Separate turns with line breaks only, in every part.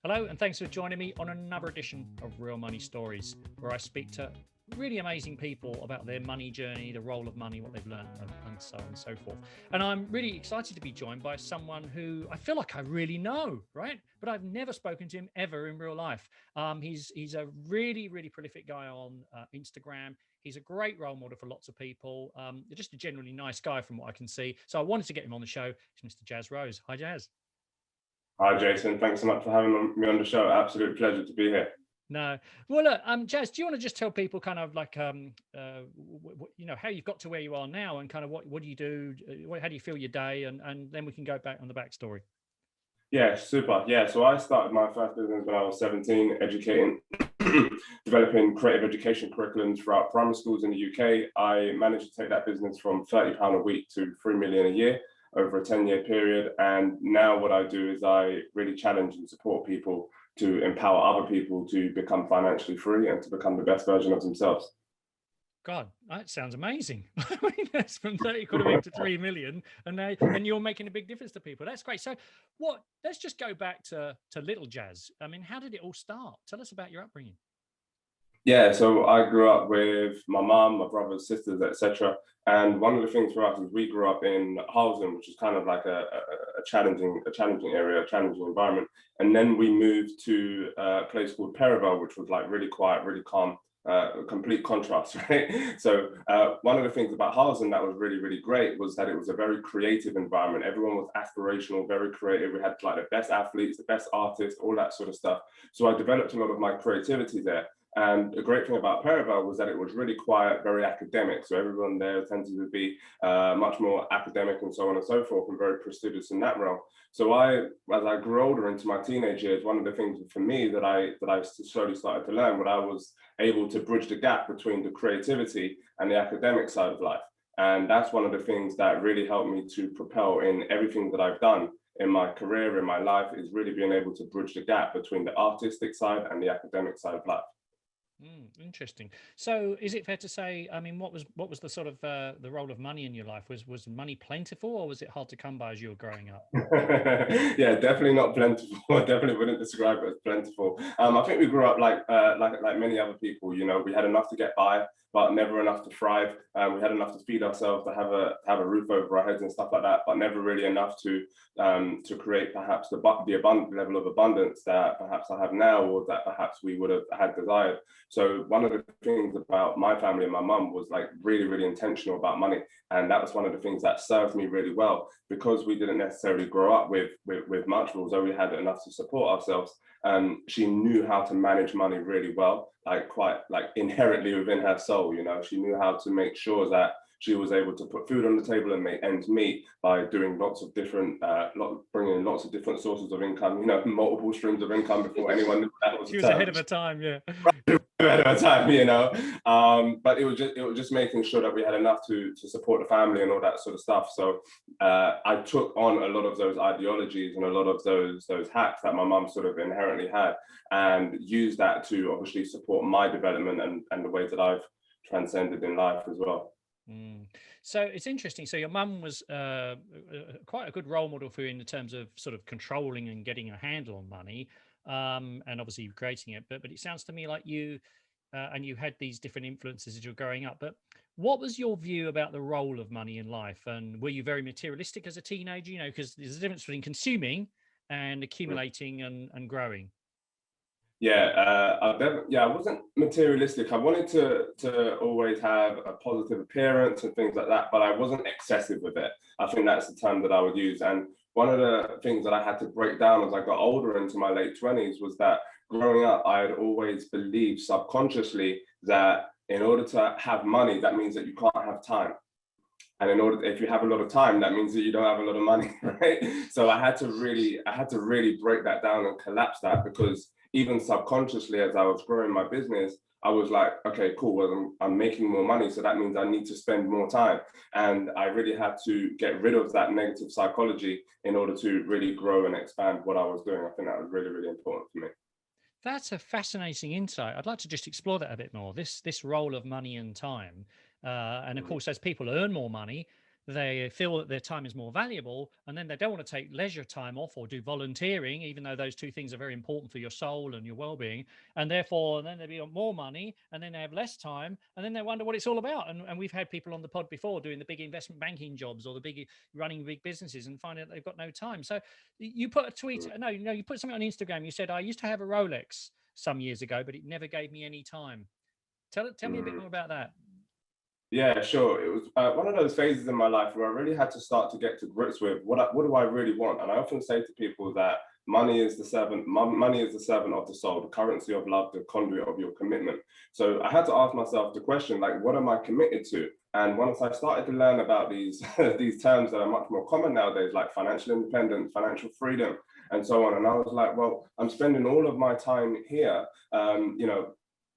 Hello, and thanks for joining me on another edition of Real Money Stories, where I speak to really amazing people about their money journey, the role of money, what they've learned, and so on and so forth. And I'm really excited to be joined by someone who I feel like I really know, right? But I've never spoken to him ever in real life. He's a really, really prolific guy on Instagram. He's a great role model for lots of people. Just a generally nice guy from what I can see. So I wanted to get him on the show. It's Mr. Jazz Rose. Hi, Jazz.
Hi, Jason. Thanks so much for having me on the show. Absolute pleasure to be here.
No. Well, look, Jazz, do you want to just tell people kind of like, how you've got to where you are now and kind of what do you do? How do you feel your day? And then we can go back on the backstory.
Yeah, super. Yeah, so I started my first business when I was 17, educating, developing creative education curriculums throughout primary schools in the UK. I managed to take that business from £30 a week to £3 million a year over a 10-year period. And now what I do is I really challenge and support people to empower other people to become financially free and to become the best version of themselves.
God, that sounds amazing. I mean, that's from 30 quid a week to 3 million, and you're making a big difference to people. That's great. So let's just go back to little Jazz. I mean, how did it all start? Tell us about your upbringing.
Yeah, so I grew up with my mum, my brothers, sisters, etc. And one of the things for us is we grew up in Harlesden, which is kind of like a challenging area, a challenging environment. And then we moved to a place called Perivale, which was like really quiet, really calm, complete contrast, right? So one of the things about Harlesden that was really, really great was that it was a very creative environment. Everyone was aspirational, very creative. We had like the best athletes, the best artists, all that sort of stuff. So I developed a lot of my creativity there. And the great thing about Perivale was that it was really quiet, very academic. So everyone there tended to be much more academic and so on and so forth, and very prestigious in that realm. So as I grew older into my teenage years, one of the things for me that I slowly started to learn, what I was able to bridge the gap between the creativity and the academic side of life. And that's one of the things that really helped me to propel in everything that I've done in my career, in my life, is really being able to bridge the gap between the artistic side and the academic side of life.
Interesting. So is it fair to say, I mean, what was the sort of the role of money in your life? Was money plentiful, or was it hard to come by as you were growing up?
Yeah, definitely not plentiful. I definitely wouldn't describe it as plentiful. I think we grew up like many other people. You know, we had enough to get by, but never enough to thrive. We had enough to feed ourselves, to have a roof over our heads and stuff like that, but never really enough to create perhaps the abundant level of abundance that perhaps I have now, or that perhaps we would have had desired. So one of the things about my family and my mum was like really, really intentional about money. And that was one of the things that served me really well, because we didn't necessarily grow up with much, although we had enough to support ourselves. She knew how to manage money really well, quite inherently within her soul. You know, she knew how to make sure that she was able to put food on the table and make ends meet by doing lots of different, bringing in lots of different sources of income. You know, multiple streams of income before anyone knew that was.
She was ahead of her time, yeah.
Ahead of her time, you know. But it was just making sure that we had enough to support the family and all that sort of stuff. So I took on a lot of those ideologies and a lot of those hacks that my mum sort of inherently had, and used that to obviously support my development and the way that I've transcended in life as well.
So it's interesting. So your mum was quite a good role model for you in terms of sort of controlling and getting a handle on money, and obviously creating it. But it sounds to me like you and you had these different influences as you were growing up. But what was your view about the role of money in life? And were you very materialistic as a teenager? You know, because there's a difference between consuming and accumulating and growing.
Yeah, I wasn't materialistic. I wanted to always have a positive appearance and things like that, but I wasn't excessive with it. I think that's the term that I would use. And one of the things that I had to break down as I got older into my late 20s was that growing up, I had always believed subconsciously that in order to have money, that means that you can't have time. And if you have a lot of time, that means that you don't have a lot of money, right? So I had to really break that down and collapse that, because even subconsciously, as I was growing my business, I was like, okay, cool, well, I'm making more money, so that means I need to spend more time. And I really had to get rid of that negative psychology in order to really grow and expand what I was doing. I think that was really, really important for me.
That's a fascinating insight. I'd like to just explore that a bit more, this role of money and time. And of course, as people earn more money, they feel that their time is more valuable, and then they don't want to take leisure time off or do volunteering, even though those two things are very important for your soul and your well-being. And therefore, then they want more money, and then they have less time, and then they wonder what it's all about. And we've had people on the pod before doing the big investment banking jobs or the big running big businesses and finding that they've got no time. So you put a tweet, no, you put something on Instagram. You said, I used to have a Rolex some years ago, but it never gave me any time. Tell me a bit more about that.
Yeah, sure. It was one of those phases in my life where I really had to start to get to grips with what do I really want. And I often say to people that money is the servant. Money is the servant of the soul, the currency of love, the conduit of your commitment. So I had to ask myself the question, like, what am I committed to? And once I started to learn about these these terms that are much more common nowadays, like financial independence, financial freedom, and so on, and I was like, well, I'm spending all of my time here,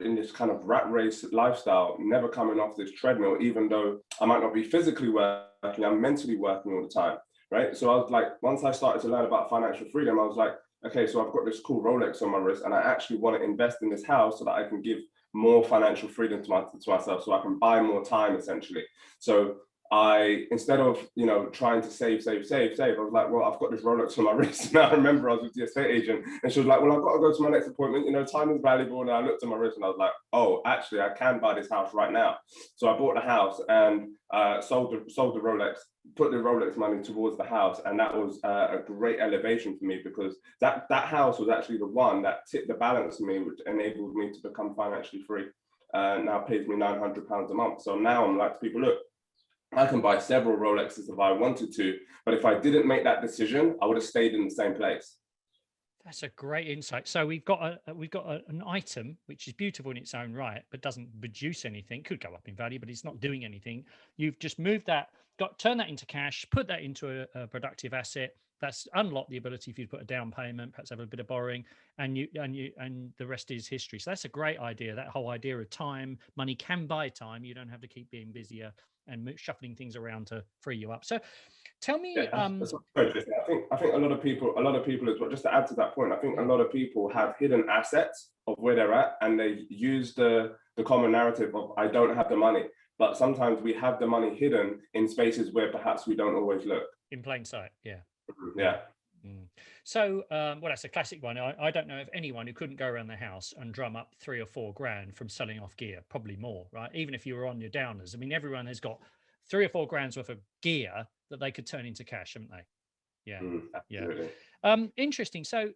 in this kind of rat race lifestyle, never coming off this treadmill, even though I might not be physically working, I'm mentally working all the time, right? So I was like, once I started to learn about financial freedom, I was like, okay, so I've got this cool Rolex on my wrist, and I actually want to invest in this house so that I can give more financial freedom to myself, so I can buy more time, essentially. So instead of, trying to save, I was like, well, I've got this Rolex on my wrist. And I remember I was with the estate agent, and she was like, well, I've got to go to my next appointment. Time is valuable. And I looked at my wrist and I was like, oh, actually, I can buy this house right now. So I bought the house and sold the Rolex, put the Rolex money towards the house. And that was a great elevation for me, because that house was actually the one that tipped the balance for me, which enabled me to become financially free. Now pays me £900 a month. So now I'm like to people, look, I can buy several Rolexes if I wanted to, but if I didn't make that decision, I would have stayed in the same place.
That's a great insight. So we've got an item which is beautiful in its own right, but doesn't produce anything. Could go up in value, but it's not doing anything. You've just moved that, turn that into cash, put that into a productive asset. That's unlocked the ability for you to put a down payment, perhaps have a bit of borrowing, and the rest is history. So that's a great idea. That whole idea of time, money can buy time. You don't have to keep being busier and shuffling things around to free you up. So tell me,
I think a lot of people as well, just to add to that point, I think a lot of people have hidden assets of where they're at, and they use the common narrative of, I don't have the money. But sometimes we have the money hidden in spaces where perhaps we don't always look.
In plain sight, yeah.
Yeah.
So, that's a classic one. I don't know of anyone who couldn't go around the house and drum up 3 or 4 grand from selling off gear, probably more, right? Even if you were on your downers. I mean, everyone has got 3 or 4 grand's worth of gear that they could turn into cash, haven't they? Yeah.
Absolutely.
Interesting. So,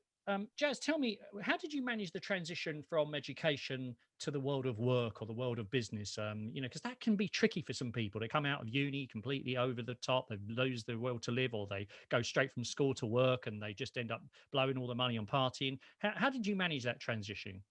Jazz, tell me, how did you manage the transition from education to the world of work or the world of business? Because that can be tricky for some people. They come out of uni completely over the top, they lose their will to live, or they go straight from school to work and they just end up blowing all the money on partying. How did you manage that transition?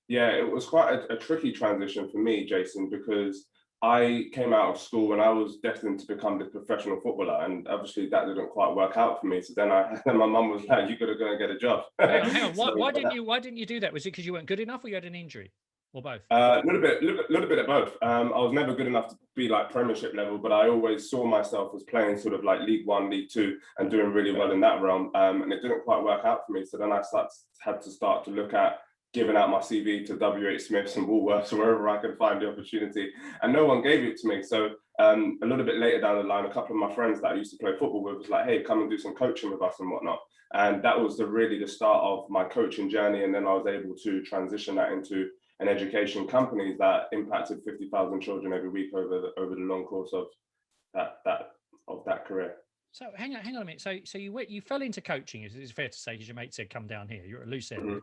Yeah, it was quite a tricky transition for me, Jason, because I came out of school and I was destined to become this professional footballer, and obviously that didn't quite work out for me. So then my mum was like, "You got to go and get a job."
Hang on. Why didn't you do that? Was it because you weren't good enough, or you had an injury, or both?
A little bit of both. I was never good enough to be like Premiership level, but I always saw myself as playing sort of like League One, League Two, and doing really well in that realm. And it didn't quite work out for me. So then I had to start to look at giving out my CV to WH Smiths and Woolworths, wherever I could find the opportunity, and no one gave it to me. So a little bit later down the line, a couple of my friends that I used to play football with was like, "Hey, come and do some coaching with us and whatnot." And that was really the start of my coaching journey. And then I was able to transition that into an education company that impacted 50,000 children every week over the long course of that career.
So hang on a minute. So you fell into coaching, it's fair to say, because your mate said, "Come down here." You're at a loose end. Mm-hmm.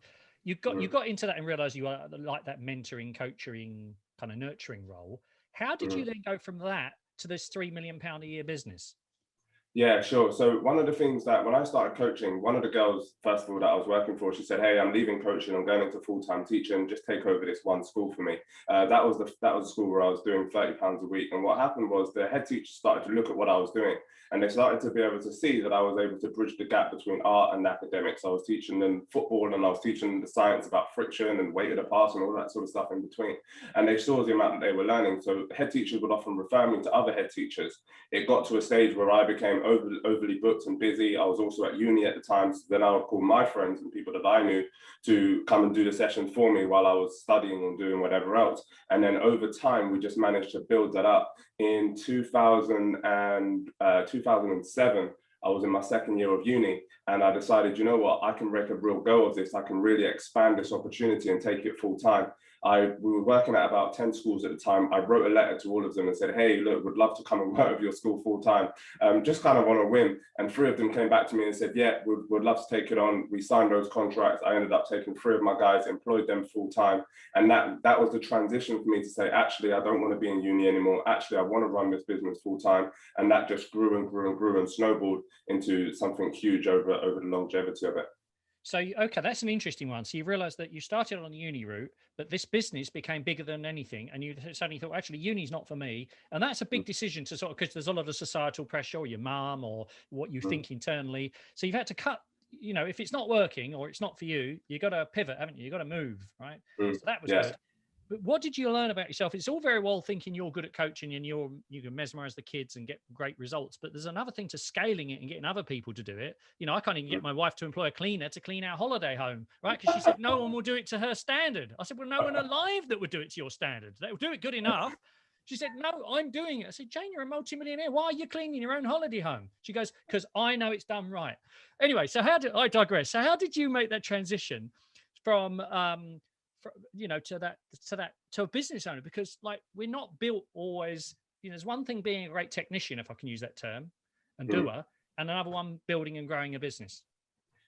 You got into that and realized you like that mentoring, coaching, kind of nurturing role. How did you then go from that to this £3 million a year business?
Yeah, sure. So one of the things that when I started coaching, one of the girls, first of all, that I was working for, she said, "Hey, I'm leaving coaching. I'm going into full-time teaching. Just take over this one school for me." That was the school where I was doing £30 a week. And what happened was the head teacher started to look at what I was doing, and they started to be able to see that I was able to bridge the gap between art and academics. I was teaching them football, and I was teaching them the science about friction and weight of the pass and all that sort of stuff in between. And they saw the amount that they were learning. So head teachers would often refer me to other head teachers. It got to a stage where I became overly booked and busy. I was also at uni at the time, so then I would call my friends and people that I knew to come and do the session for me while I was studying or doing whatever else. And then over time, we just managed to build that up. In 2007, I was in my second year of uni, and I decided, you know what, I can make a real go of this. I can really expand this opportunity and take it full time. We were working at about 10 schools at the time. I wrote a letter to all of them and said, hey, look, would love to come and work with your school full time, just kind of on a whim. And 3 of them came back to me and said, yeah, would love to take it on. We signed those contracts. I ended up taking 3 of my guys, employed them full time. And that was the transition for me to say, actually, I don't want to be in uni anymore. Actually, I want to run this business full time. And that just grew and grew and grew and snowballed into something huge over the longevity of it.
So, okay, that's an interesting one. So you realized that you started on the uni route, but this business became bigger than anything. And you suddenly thought, actually, uni's not for me. And that's a big decision to sort of, because there's a lot of societal pressure, or your mum, or what you think internally. So you've had to cut, you know, if it's not working or it's not for you, you got to pivot, haven't you? You got to move, right? So that was good. But what did you learn about yourself? It's all very well thinking you're good at coaching and you can mesmerize the kids and get great results, but there's another thing to scaling it and getting other people to do it. You know, I can't even get my wife to employ a cleaner to clean our holiday home, right? Because she said no one will do it to her standard. I said, well, no one alive that would do it to your standard. They will do it good enough. She said, no, I'm doing it. I said, Jane, you're a multimillionaire. Why are you cleaning your own holiday home? She goes, because I know it's done right. Anyway, so I digress. So how did you make that transition from you know, to a business owner? Because like, we're not built always, you know, there's one thing being a great technician, if I can use that term, and doer, and another one building and growing a business.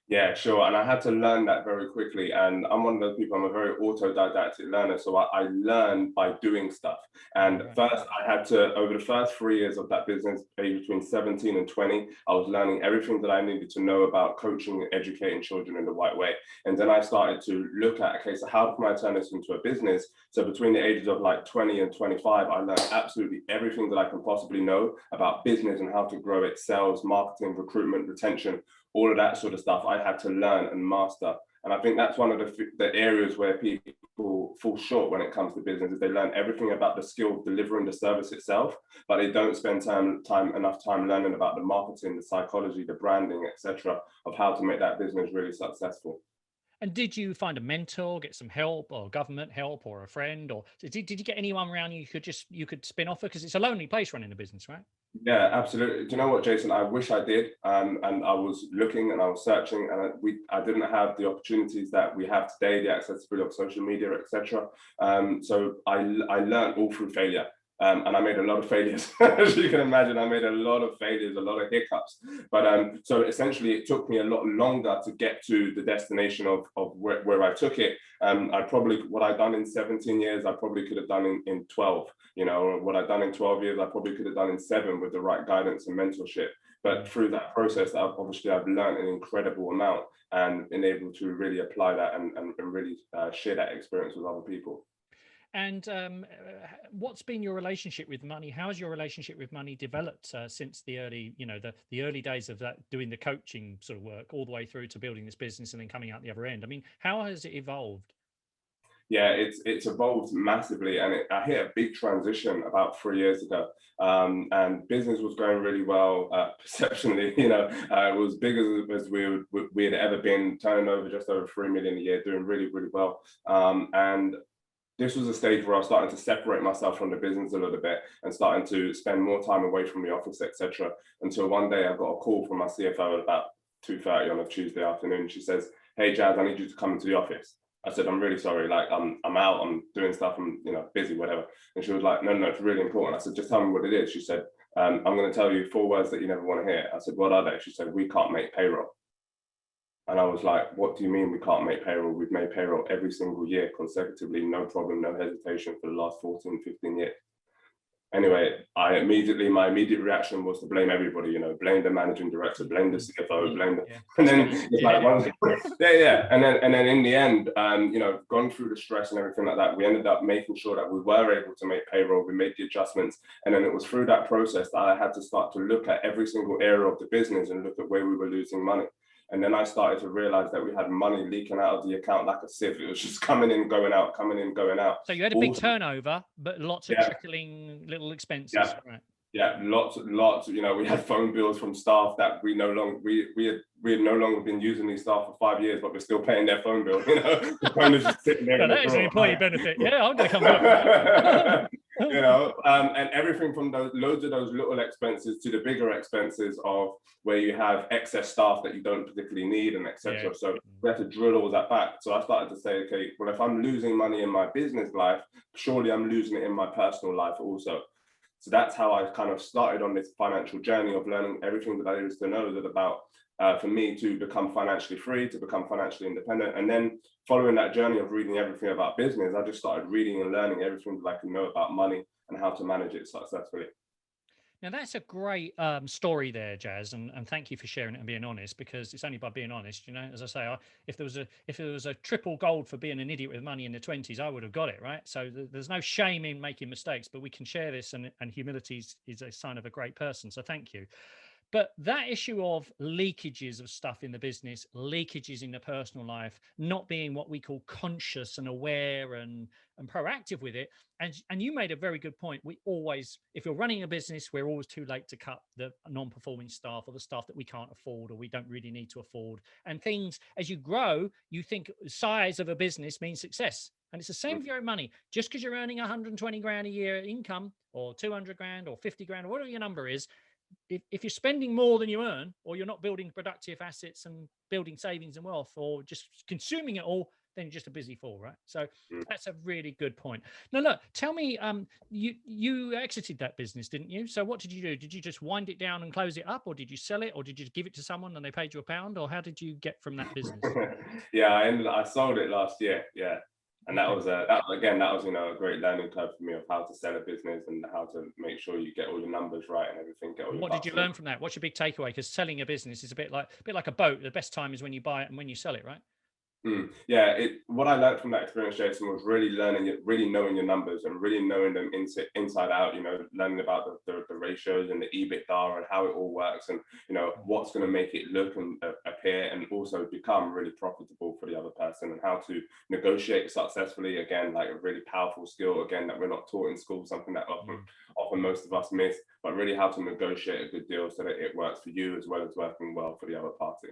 Yeah, sure. And I had to learn that very quickly. And I'm one of those people, I'm a very autodidactic learner. So I learn by doing stuff. And first, I had to, over the first 3 years of that business, age between 17 and 20, I was learning everything that I needed to know about coaching and educating children in the right way. And then I started to look at, okay, so how can I turn this into a business? So between the ages of like 20 and 25, I learned absolutely everything that I can possibly know about business and how to grow it, sales, marketing, recruitment, retention, all of that sort of stuff I had to learn and master. And I think that's one of the areas where people fall short when it comes to business, is they learn everything about the skill of delivering the service itself, but they don't spend enough time learning about the marketing, the psychology, the branding, etc., of how to make that business really successful.
And did you find a mentor, get some help, or government help, or a friend, or did you get anyone around you could spin off of? Because it's a lonely place running a business, right?
Yeah, absolutely. Do you know what, Jason? I wish I did. And I was looking and I was searching, and I didn't have the opportunities that we have today, the accessibility of social media, etc. So I learned all through failure. And I made a lot of failures. As you can imagine, I made a lot of failures, a lot of hiccups. But so essentially, it took me a lot longer to get to the destination of where I took it. What I'd done in 17 years, I probably could have done in 12. You know, what I'd done in 12 years, I probably could have done in 7 with the right guidance and mentorship. But through that process, I've learned an incredible amount and been able to really apply that and really share that experience with other people.
And what's been your relationship with money? How has your relationship with money developed since the early, you know, the early days of that, doing the coaching sort of work, all the way through to building this business and then coming out the other end? I mean, how has it evolved?
Yeah, it's evolved massively, and I hit a big transition about 3 years ago. And business was going really well, perceptionally. You know, it was big as we had ever been, turning over just over 3 million a year, doing really, really well. And this was a stage where I was starting to separate myself from the business a little bit and starting to spend more time away from the office, etc. Until one day I got a call from my CFO at about 2:30 on a Tuesday afternoon. She says, "Hey Jazz, I need you to come into the office." I said, "I'm really sorry, like I'm out, I'm doing stuff, I'm busy, whatever." And she was like, no, it's really important. I said, "Just tell me what it is." She said, "I'm going to tell you 4 words that you never want to hear." I said, "What are they?" She said, "We can't make payroll." And I was like, "What do you mean we can't make payroll? We've made payroll every single year consecutively, no problem, no hesitation for the last 14, 15 years. Anyway, my immediate reaction was to blame everybody, blame the managing director, blame the CFO, blame the, and then it's like, and then in the end, gone through the stress and everything like that, we ended up making sure that we were able to make payroll, we made the adjustments, and then it was through that process that I had to start to look at every single area of the business and look at where we were losing money. And then I started to realize that we had money leaking out of the account like a sieve. It was just coming in, going out, coming in, going out.
So you had a big turnover, but lots of trickling little expenses, right?
Yeah, lots. You know, we had phone bills from staff that we no longer we had no longer been using these staff for 5 years, but we're still paying their phone bill. You know, the phone is just sitting there.
Well, that is an employee benefit. Yeah, I'm going to come work for that.
You know, and everything from those loads of those little expenses to the bigger expenses of where you have excess staff that you don't particularly need and etc.
Yeah.
So we have to drill all that back. So I started to say, okay, well, if I'm losing money in my business life, surely I'm losing it in my personal life also. So that's how I kind of started on this financial journey of learning everything that I used to know that about for me to become financially free, to become financially independent. And then following that journey of reading everything about business, I just started reading and learning everything that I can know about money and how to manage it successfully.
Now that's a great story there, Jazz, and thank you for sharing it and being honest, because it's only by being honest, you know. As I say, if there was a triple gold for being an idiot with money in the 20s, I would have got it, right? So there's no shame in making mistakes, but we can share this, and humility is a sign of a great person. So thank you. But that issue of leakages of stuff in the business, leakages in the personal life, not being what we call conscious and aware and proactive with it. And you made a very good point. We always, if you're running a business, we're always too late to cut the non-performing staff or the staff that we can't afford or we don't really need to afford. And things, as you grow, you think size of a business means success. And it's the same for your own money. Just because you're earning 120 grand a year income or 200 grand or 50 grand or whatever your number is, if you're spending more than you earn, or you're not building productive assets and building savings and wealth, or just consuming it all, then you're just a busy fool, right? So that's a really good point. Now, look, tell me, you exited that business, didn't you? So what did you do? Did you just wind it down and close it up, or did you sell it, or did you give it to someone and they paid you £1, or how did you get from that business?
Yeah, I sold it last year. Yeah. And that was that was, you know, a great learning curve for me of how to sell a business and how to make sure you get all your numbers right and everything.
What did you learn from that? What's your big takeaway? Because selling a business is a bit like a boat. The best time is when you buy it and when you sell it, right?
Yeah, what I learned from that experience, Jason, was really learning it, really knowing your numbers and really knowing them inside out, you know, learning about the ratios and the EBITDA and how it all works and, you know, what's going to make it look and appear and also become really profitable for the other person and how to negotiate successfully. Again, like a really powerful skill, again, that we're not taught in school, something that often most of us miss, but really how to negotiate a good deal so that it works for you as well as working well for the other party.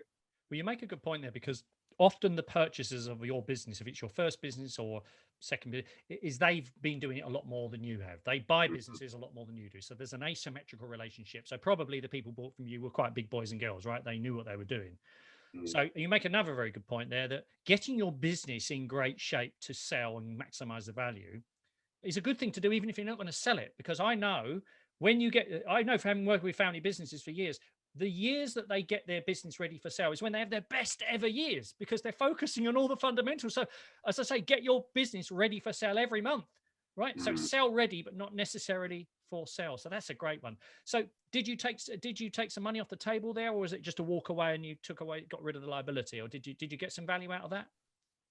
Well, you make a good point there, because often the purchasers of your business, if it's your first business or second business, is they've been doing it a lot more than you have. They buy businesses a lot more than you do. So there's an asymmetrical relationship. So probably the people bought from you were quite big boys and girls, right? They knew what they were doing. So you make another very good point there, that getting your business in great shape to sell and maximize the value is a good thing to do, even if you're not going to sell it. Because I know from having worked with family businesses for years, the years that they get their business ready for sale is when they have their best ever years, because they're focusing on all the fundamentals. So as I say, get your business ready for sale every month, right? So sell ready, but not necessarily for sale. So that's a great one. So did you take some money off the table there, or was it just a walk away and you got rid of the liability, or did you get some value out of that?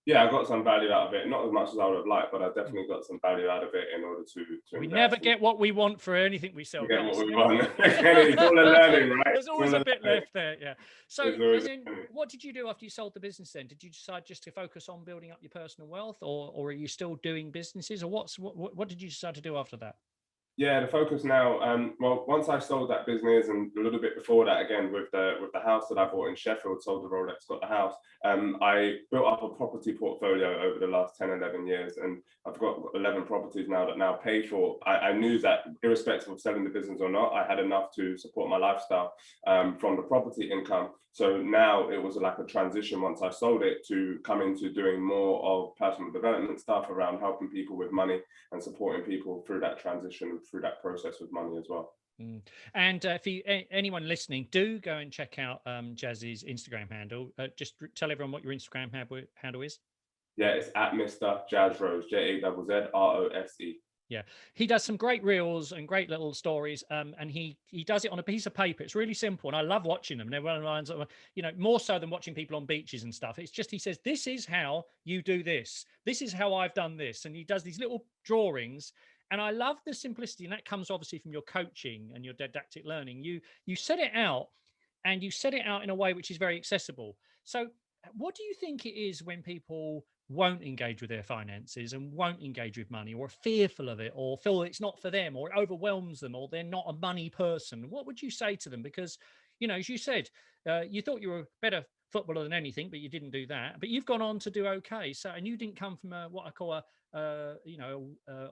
Yeah, I got some value out of it. Not as much as I would have liked, but I definitely got some value out of it in order to
we never get what we want for anything we sell.
Get what we want. It's all a learning, right?
There's always a bit left there, yeah. So then, what did you do after you sold the business then? Did you decide just to focus on building up your personal wealth, or are you still doing businesses, or what did you decide to do after that?
Yeah, the focus now. Well, once I sold that business, and a little bit before that, again with the house that I bought in Sheffield, sold the Rolex, got the house. I built up a property portfolio over the last 10, 11 years, and I've got 11 properties now that now pay for. I knew that irrespective of selling the business or not, I had enough to support my lifestyle from the property income. So now it was like a transition once I sold it to come into doing more of personal development stuff around helping people with money and supporting people through that transition, through that process with money as well.
And if anyone listening, do go and check out Jazz's Instagram handle. Just tell everyone what your Instagram handle is.
Yeah, it's at Mr. Jazz Rose, JAZZROSE.
Yeah, he does some great reels and great little stories, and he does it on a piece of paper. It's really simple, and I love watching them. They're lines, you know, more so than watching people on beaches and stuff. It's just, he says, this is how you do this. This is how I've done this, and he does these little drawings. And I love the simplicity, and that comes obviously from your coaching and your didactic learning. You set it out, and you set it out in a way which is very accessible. So what do you think it is when people won't engage with their finances and won't engage with money, or are fearful of it, or feel it's not for them, or it overwhelms them, or they're not a money person? What would you say to them? Because, you know, as you said, you thought you were a better footballer than anything, but you didn't do that. But you've gone on to do okay. So, and you didn't come from what I call a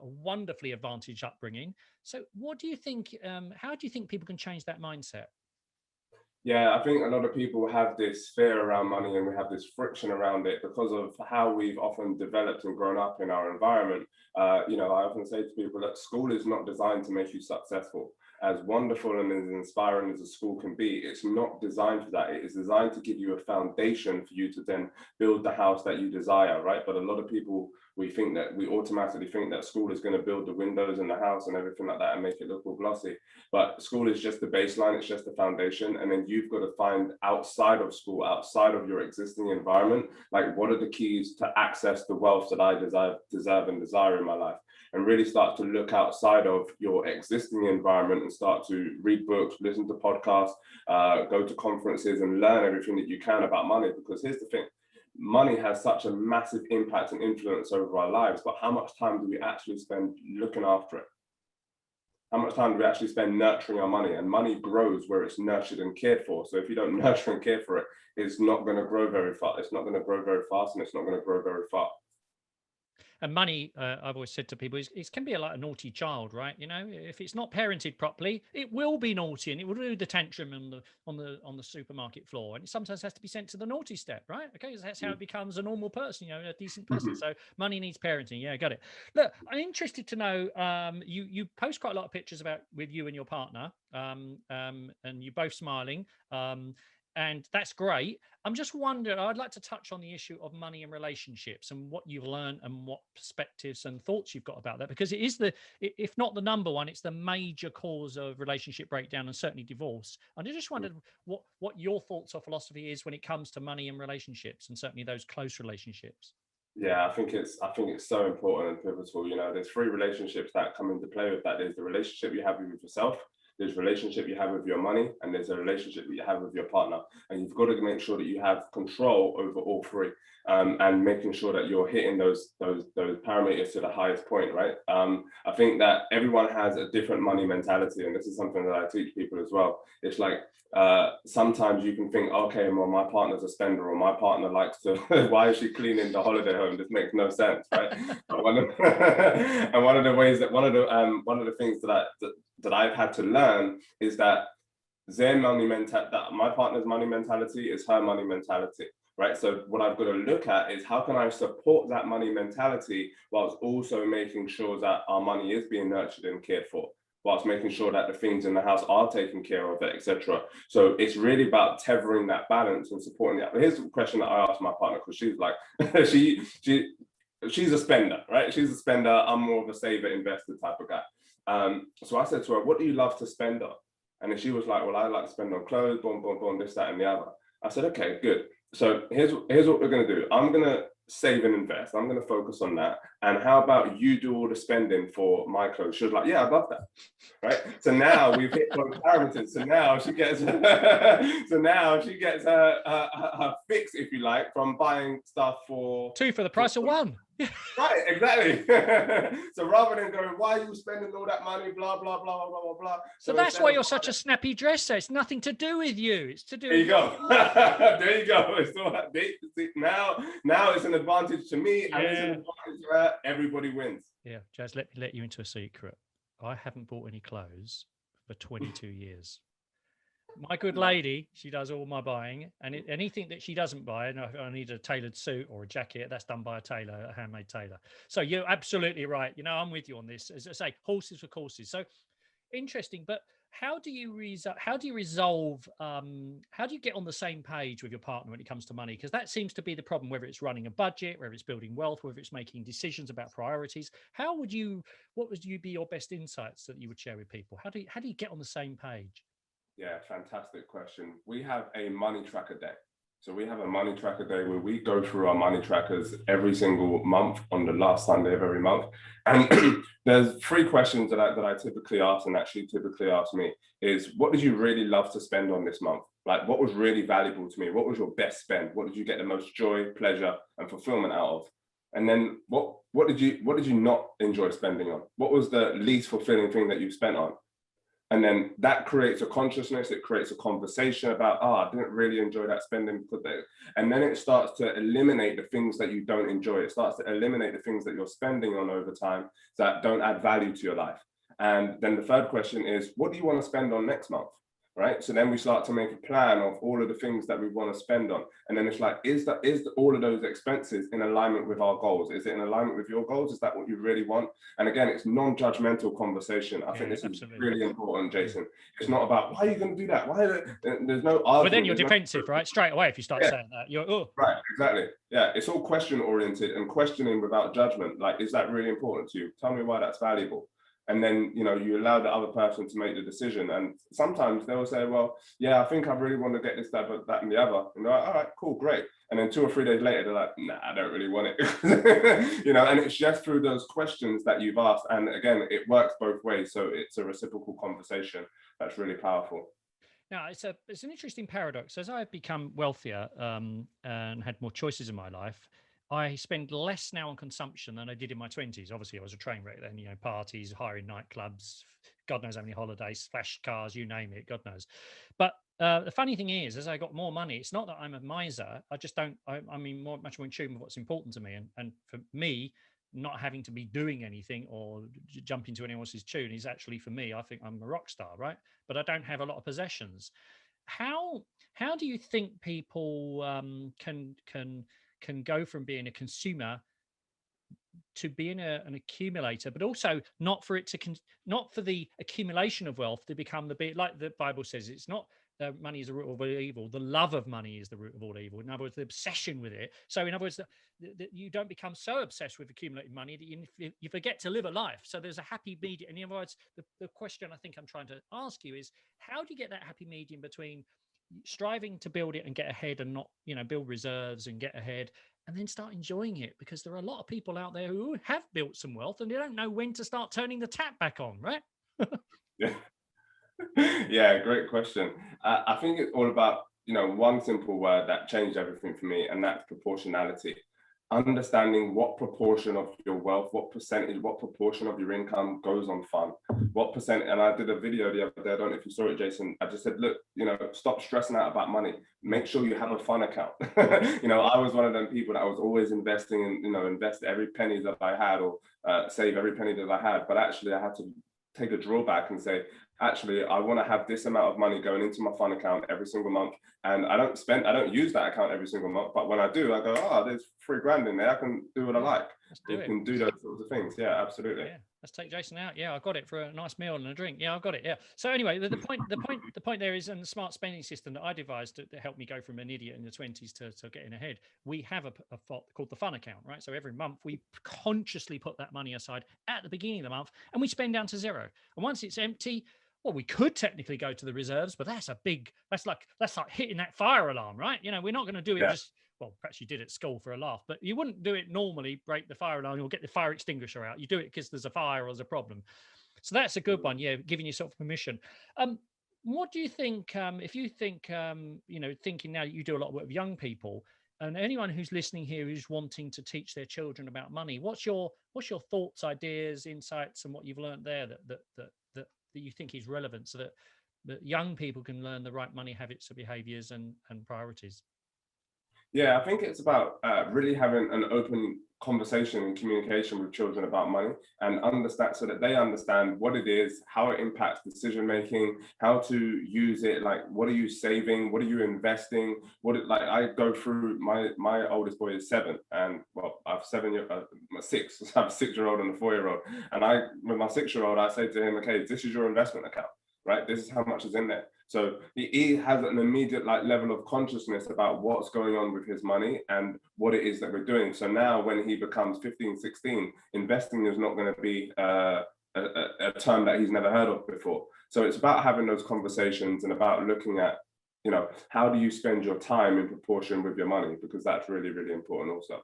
wonderfully advantaged upbringing. So, what do you think? How do you think people can change that mindset?
Yeah, I think a lot of people have this fear around money, and we have this friction around it because of how we've often developed and grown up in our environment. I often say to people that school is not designed to make you successful. As wonderful and as inspiring as a school can be, it's not designed for that. It is designed to give you a foundation for you to then build the house that you desire, right? But a lot of people, we automatically think that school is going to build the windows in the house and everything like that and make it look all glossy. But school is just the baseline, it's just the foundation. And then you've got to find outside of school, outside of your existing environment, like what are the keys to access the wealth that I deserve and desire in my life? And really start to look outside of your existing environment and start to read books, listen to podcasts, go to conferences and learn everything that you can about money. Because here's the thing, money has such a massive impact and influence over our lives, but how much time do we actually spend looking after it? How much time do we actually spend nurturing our money? And money grows where it's nurtured and cared for. So if you don't nurture and care for it, it's not going to grow very fast. It's not going to grow very fast, and it's not going to grow very far.
And money, I've always said to people, it can be like a naughty child, right? You know, if it's not parented properly, it will be naughty, and it will do the tantrum on the supermarket floor, and it sometimes has to be sent to the naughty step, right? Okay, so that's how it becomes a normal person, you know, a decent person. So money needs parenting. Yeah, got it. Look, I'm interested to know. You post quite a lot of pictures with you and your partner, and you're both smiling. And that's great. I'm just wondering, I'd like to touch on the issue of money and relationships and what you've learned and what perspectives and thoughts you've got about that, because it is if not the number one, it's the major cause of relationship breakdown and certainly divorce. And I just wondered what your thoughts or philosophy is when it comes to money and relationships, and certainly those close relationships.
Yeah, I think it's so important and pivotal. You know, there's three relationships that come into play with that. There's the relationship you have with yourself, there's a relationship you have with your money, and there's a relationship that you have with your partner. And you've got to make sure that you have control over all three, and making sure that you're hitting those parameters to the highest point, right? I think that everyone has a different money mentality, and this is something that I teach people as well. It's like sometimes you can think, okay, well, my partner's a spender, or my partner likes to, why is she cleaning the holiday home? This makes no sense, right? And one of the things that I've had to learn is that that my partner's money mentality is her money mentality, right? So what I've got to look at is how can I support that money mentality whilst also making sure that our money is being nurtured and cared for, whilst making sure that the things in the house are taken care of, etc. So it's really about tethering that balance and supporting that. But here's the question that I asked my partner, because she's like, she's a spender, right? She's a spender. I'm more of a saver, investor type of guy. So I said to her, what do you love to spend on? And then she was like, well, I like to spend on clothes, this, that, and the other. I said, okay, good. So here's what we're going to do. I'm going to save and invest. I'm going to focus on that. And how about you do all the spending for my clothes? She was like, yeah, I'd love that. Right. So now we've hit both parameters. So now she gets, her fix, if you like, from buying stuff for
two for the price of one.
Right, exactly. So rather than going, why are you spending all that money, blah, blah, blah, blah, blah, blah.
So that's why you're such a snappy dresser. It's nothing to do with you. It's to do
with you. There you go. It's all, now it's an advantage to me, and it's an advantage to her. Everybody wins.
Yeah, Jazz, let me let you into a secret. I haven't bought any clothes for 22 years. My good lady, she does all my buying, and anything that she doesn't buy, and I need a tailored suit or a jacket, that's done by a tailor, a handmade tailor. So you're absolutely right. You know, I'm with you on this. As I say, horses for courses. So interesting. But how do you resolve? How do you get on the same page with your partner when it comes to money? Because that seems to be the problem. Whether it's running a budget, whether it's building wealth, whether it's making decisions about priorities. What would be your best insights that you would share with people? How do you get on the same page?
Yeah, fantastic question. We have a money tracker day. So we have a money tracker day where we go through our money trackers every single month on the last Sunday of every month. And there's three questions that I typically ask, and actually typically ask me, is what did you really love to spend on this month? Like, what was really valuable to me? What was your best spend? What did you get the most joy, pleasure, and fulfillment out of? And then what did you not enjoy spending on? What was the least fulfilling thing that you spent on? And then that creates a consciousness, it creates a conversation about, I didn't really enjoy that spending because they, and then it starts to eliminate the things that you don't enjoy. It starts to eliminate the things that you're spending on over time that don't add value to your life. And then the third question is, what do you want to spend on next month? Right. So then we start to make a plan of all of the things that we want to spend on. And then it's like, is all of those expenses in alignment with our goals? Is it in alignment with your goals? Is that what you really want? And again, it's non-judgmental conversation. I think this is really important, Jason. It's not about, why are you going to do that? There's no argument.
But then you're defensive, right? Straight away, if you start saying that, you're, oh.
Right, exactly. Yeah, it's all question oriented and questioning without judgment. Like, is that really important to you? Tell me why that's valuable. And then, you know, you allow the other person to make the decision. And sometimes they'll say, well, yeah, I think I really want to get this, that, and the other. And they're like, all right, cool, great. And then 2 or 3 days later, they're like, nah, I don't really want it. You know, and it's just through those questions that you've asked. And again, it works both ways. So it's a reciprocal conversation that's really powerful.
Now, it's an interesting paradox. As I've become wealthier and had more choices in my life, I spend less now on consumption than I did in my 20s. Obviously, I was a train wreck then, you know, parties, hiring nightclubs, God knows how many holidays, flash cars, you name it, God knows. But the funny thing is, as I got more money, it's not that I'm a miser. I just don't, I mean, much more in tune with what's important to me. And for me, not having to be doing anything or jump into anyone else's tune is actually, for me, I think I'm a rock star, right? But I don't have a lot of possessions. How do you think people can go from being a consumer to being an accumulator, but also not for it to not for the accumulation of wealth to become like the Bible says, it's not money is the root of all evil. The love of money is the root of all evil. In other words, the obsession with it. So in other words, that you don't become so obsessed with accumulating money that you forget to live a life. So there's a happy medium. In other words, the question I think I'm trying to ask you is, how do you get that happy medium between striving to build it and get ahead and not, you know, build reserves and get ahead and then start enjoying it? Because there are a lot of people out there who have built some wealth and they don't know when to start turning the tap back on, right?
Yeah. Yeah, great question. I think it's all about, you know, one simple word that changed everything for me, and that's proportionality. Understanding what proportion of your wealth, what percentage, what proportion of your income goes on fun, what percent. And I did a video the other day, I don't know if you saw it, Jason. I just said, look, you know, stop stressing out about money. Make sure you have a fun account. You know, I was one of them people that was always investing and, you know, invest every penny that I had, or save every penny that I had. But actually I had to take a drawback and say, actually, I want to have this amount of money going into my fun account every single month. And I don't use that account every single month. But when I do, I go, oh, there's $3,000 in there. I can do what I like. You can do those sorts of things. Yeah, absolutely.
Yeah. Let's take Jason out. Yeah, I got it for a nice meal and a drink. Yeah, I got it. Yeah. So anyway, the point there is, in the smart spending system that I devised to help me go from an idiot in the 20s to getting ahead. We have a called the fun account, right? So every month we consciously put that money aside at the beginning of the month, and we spend down to zero. And once it's empty, well, we could technically go to the reserves, but that's like hitting that fire alarm, right? You know, we're not going to do it just. Well, perhaps you did at school for a laugh, but you wouldn't do it normally, break the fire alarm or get the fire extinguisher out. You do it because there's a fire or there's a problem. So that's a good one. Yeah, giving yourself permission. What do you think, if you think, you know, thinking now that you do a lot of work with young people, and anyone who's listening here who's wanting to teach their children about money, what's your thoughts, ideas, insights, and what you've learned there that you think is relevant, so that young people can learn the right money habits or behaviors and priorities?
Yeah, I think it's about really having an open conversation and communication with children about money, and understand, so that they understand what it is, how it impacts decision making, how to use it. Like, what are you saving? What are you investing? Like, I go through, my oldest boy is 7, and well, I have 6. So I have a 6-year-old and a 4-year-old, and with my 6-year-old, I say to him, okay, this is your investment account, right? This is how much is in there. So he has an immediate level of consciousness about what's going on with his money and what it is that we're doing. So now when he becomes 15, 16, investing is not going to be a term that he's never heard of before. So it's about having those conversations and about looking at, you know, how do you spend your time in proportion with your money? Because that's really, really important also.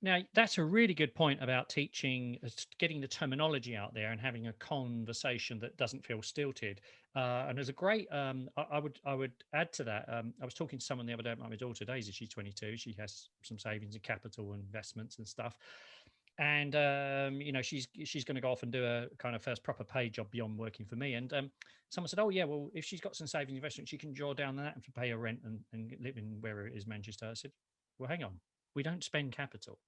Now, that's a really good point about teaching, getting the terminology out there and having a conversation that doesn't feel stilted. And there's a great, I would add to that. I was talking to someone the other day about my daughter, Daisy. She's 22. She has some savings and capital and investments and stuff. And, you know, she's going to go off and do a kind of first proper paid job beyond working for me. And someone said, oh, yeah, well, if she's got some savings investment, she can draw down that and pay her rent and live in wherever it is, Manchester. I said, well, hang on. We don't spend capital.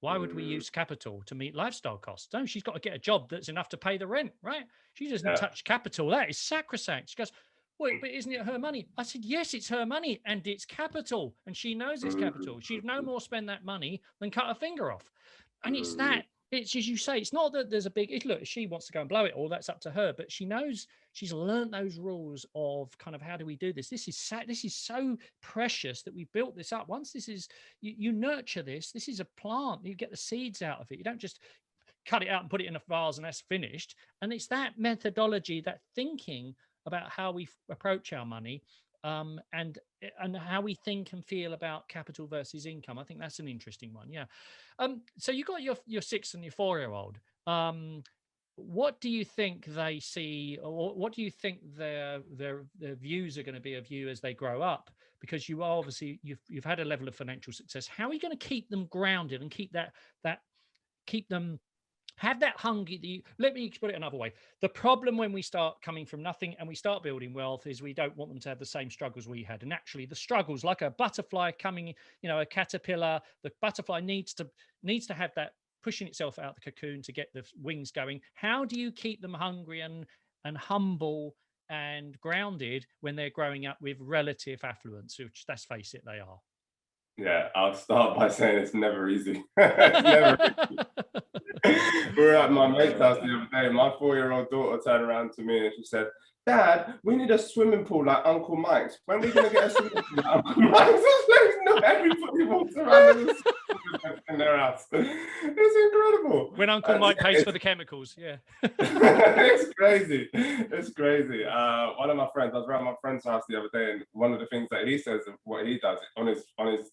Why would we use capital to meet lifestyle costs? No, she's got to get a job that's enough to pay the rent, right? She doesn't touch capital. That is sacrosanct. She goes, well, but isn't it her money? I said, yes, it's her money and it's capital. And she knows it's capital. She'd no more spend that money than cut her finger off. And it's that. It's as you say, it's not that there's a big look, if she wants to go and blow it all, that's up to her. But she knows, she's learned those rules of kind of how do we do this? This is so precious that we built this up. Once this is, you nurture this is a plant. You get the seeds out of it. You don't just cut it out and put it in a vase and that's finished. And it's that methodology, that thinking about how we approach our money, and how we think and feel about capital versus income. I think that's an interesting one. Yeah. So you got your 6 and your 4-year-old. What do you think they see, or what do you think their views are going to be of you as they grow up? Because you are obviously you've had a level of financial success. How are you going to keep them grounded and keep them have that hunger? Let me put it another way. The problem when we start coming from nothing and we start building wealth is we don't want them to have the same struggles we had. And actually the struggles, like a butterfly coming, a caterpillar, the butterfly needs to have that pushing itself out the cocoon to get the wings going. How do you keep them hungry and humble and grounded when they're growing up with relative affluence, which, let's face it, they are?
Yeah, I'll start by saying it's never easy. It's never easy. We were at my mate's house the other day. My 4-year-old daughter turned around to me and she said, Dad, we need a swimming pool like Uncle Mike's. When are we going to get a swimming pool like Uncle Mike's? Not everybody walks around in their house. It's incredible.
When Uncle Mike pays for the chemicals, yeah.
It's crazy. It's crazy. One of my friends, I was around my friend's house the other day, and one of the things that he says, what he does on his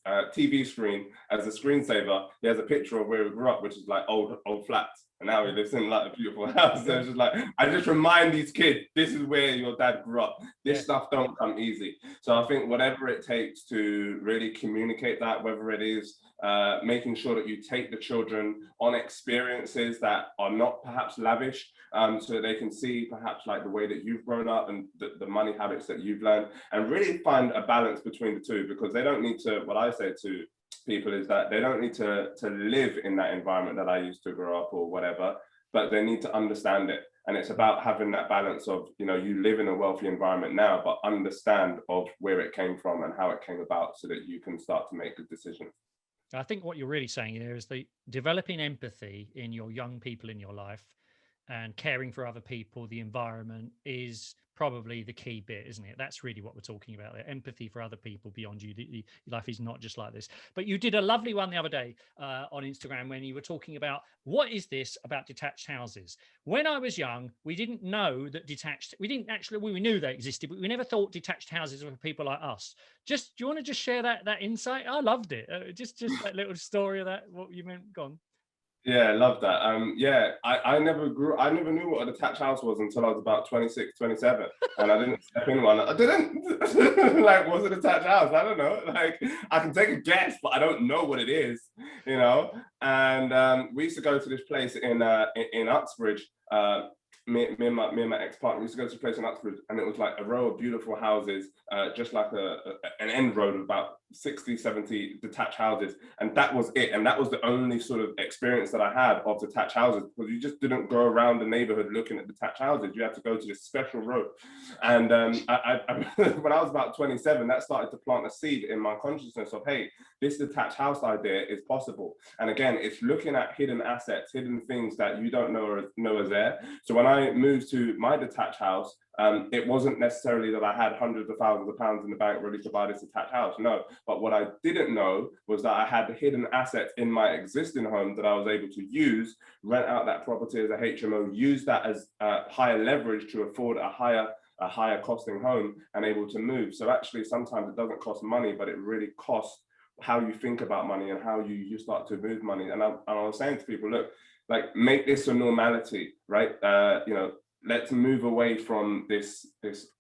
TV screen as a screensaver, he has a picture of where he grew up, which is like old flats. And now he lives in like a beautiful house. So it's just like, I just remind these kids, this is where your dad grew up. This stuff don't come easy. So I think whatever it takes to really communicate that, whether it is making sure that you take the children on experiences that are not perhaps lavish, so that they can see perhaps like the way that you've grown up and the money habits that you've learned, and really find a balance between the two, because they don't need to, what I say to people is that they don't need to live in that environment that I used to grow up or whatever, but they need to understand it. And it's about having that balance of, you live in a wealthy environment now, but understand of where it came from and how it came about so that you can start to make good decisions.
I think what you're really saying here is that developing empathy in your young people in your life and caring for other people, the environment, is probably the key bit, isn't it? That's really what we're talking about there. Empathy for other people beyond you. Your life is not just like this. But you did a lovely one the other day on Instagram when you were talking about, what is this about detached houses? When I was young, we didn't know that we knew they existed, but we never thought detached houses were for people like us. Do you want to just share that insight? I loved it. Just that little story of that, what you meant. Gone.
Yeah, I love that. I never knew what a detached house was until I was about 26, 27. And I didn't step in one. I didn't. Like, what's a detached house? I don't know. Like, I can take a guess, but I don't know what it is, And we used to go to this place in Uxbridge. Me and my ex-partner used to go to a place in Uxbridge, and it was like a row of beautiful houses, just like an end road of about 60, 70 detached houses. And that was it. And that was the only sort of experience that I had of detached houses, because you just didn't go around the neighborhood looking at detached houses. You had to go to this special road. And I when I was about 27, that started to plant a seed in my consciousness of, hey, this detached house idea is possible. And again, it's looking at hidden assets, hidden things that you don't know are there. So when I moved to my detached house, it wasn't necessarily that I had hundreds of thousands of pounds in the bank ready to buy this detached house. No, but what I didn't know was that I had hidden assets in my existing home that I was able to use, rent out that property as a HMO, use that as higher leverage to afford a higher costing home and able to move. So actually, sometimes it doesn't cost money, but it really costs how you think about money and how you start to move money. And I was saying to people, look, like, make this a normality, right? You know, let's move away from this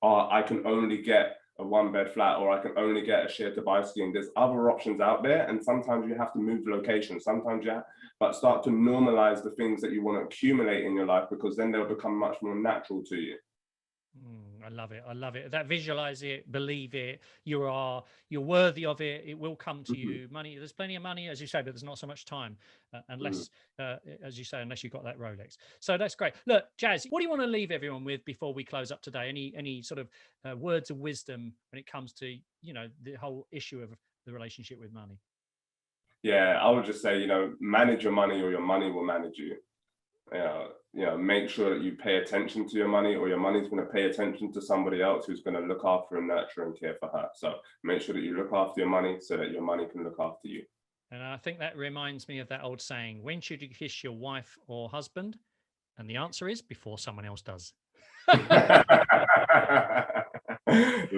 I can only get a 1-bed flat, or I can only get a share to buy scheme. There's other options out there, and sometimes you have to move location. Sometimes but start to normalize the things that you want to accumulate in your life, because then they'll become much more natural to you.
I love it. I love it. That visualize it, believe it. You're worthy of it. It will come to you. Money. There's plenty of money, as you say, but there's not so much time, unless, as you say, unless you've got that Rolex. So that's great. Look, Jazz, what do you want to leave everyone with before we close up today? Any sort of words of wisdom when it comes to, you know, the whole issue of the relationship with money?
Yeah, I would just say, you know, manage your money, or your money will manage you. You know, make sure that you pay attention to your money, or your money's going to pay attention to somebody else who's going to look after and nurture and care for her. So make sure that you look after your money so that your money can look after you.
And I think that reminds me of that old saying, when should you kiss your wife or husband? And the answer is before someone else does.